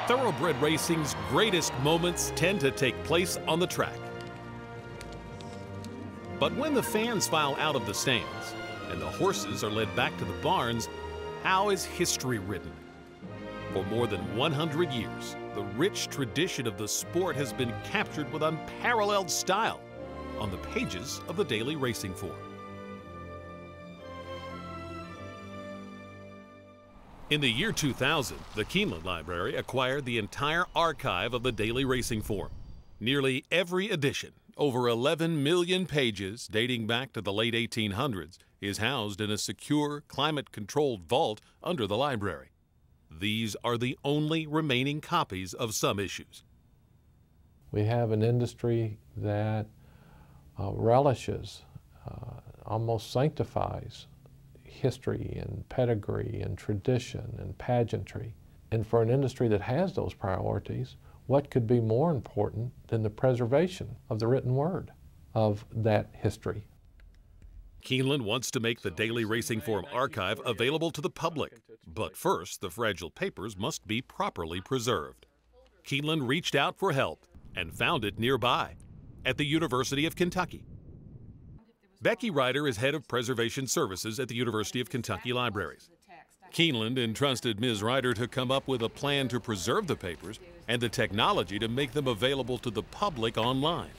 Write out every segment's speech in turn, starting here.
Thoroughbred racing's greatest moments tend to take place on the track. But when the fans file out of the stands and the horses are led back to the barns, how is history written? For more than 100 years, the rich tradition of the sport has been captured with unparalleled style on the pages of the daily racing form. In the year 2000, the Keeneland Library acquired the entire archive of the daily racing form. Nearly every edition, over 11 million pages dating back to the late 1800s, is housed in a secure, climate-controlled vault under the library. These are the only remaining copies of some issues. We have an industry that relishes, almost sanctifies history and pedigree and tradition and pageantry. And for an industry that has those priorities, what could be more important than the preservation of the written word of that history? Keeneland wants to make the daily racing form archive available to the public, but first the fragile papers must be properly preserved. Keeneland reached out for help and found it nearby at the University of Kentucky. Becky Ryder is head of preservation services at the University of Kentucky Libraries. Keeneland entrusted Ms. Ryder to come up with a plan to preserve the papers and the technology to make them available to the public online.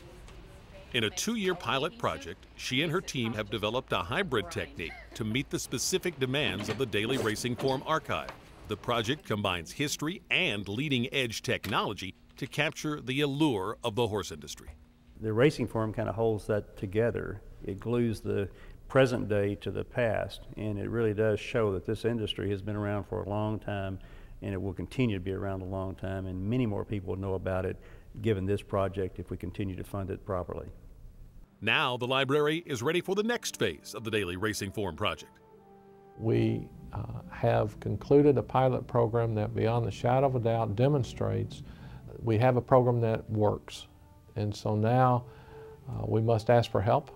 In a 2-year pilot project, she and her team have developed a hybrid technique to meet the specific demands of the daily racing form archive. The project combines history and leading-edge technology to capture the allure of the horse industry. The racing form kind of holds that together. It glues the present day to the past, and it really does show that this industry has been around for a long time, and it will continue to be around a long time, and many more people will know about it given this project if we continue to fund it properly. Now the library is ready for the next phase of the daily racing form project. We have concluded a pilot program that beyond the shadow of a doubt demonstrates we have a program that works. And so now we must ask for help.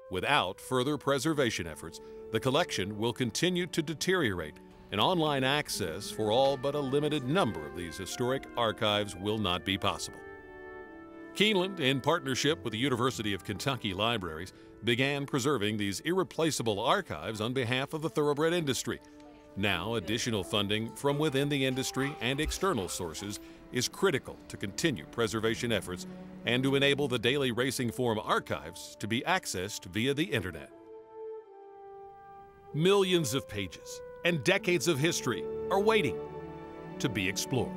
Without further preservation efforts, the collection will continue to deteriorate, and online access for all but a limited number of these historic archives will not be possible. Keeneland, in partnership with the University of Kentucky Libraries, began preserving these irreplaceable archives on behalf of the thoroughbred industry. Now, additional funding from within the industry and external sources is critical to continue preservation efforts and to enable the daily racing form archives to be accessed via the internet. Millions of pages and decades of history are waiting to be explored.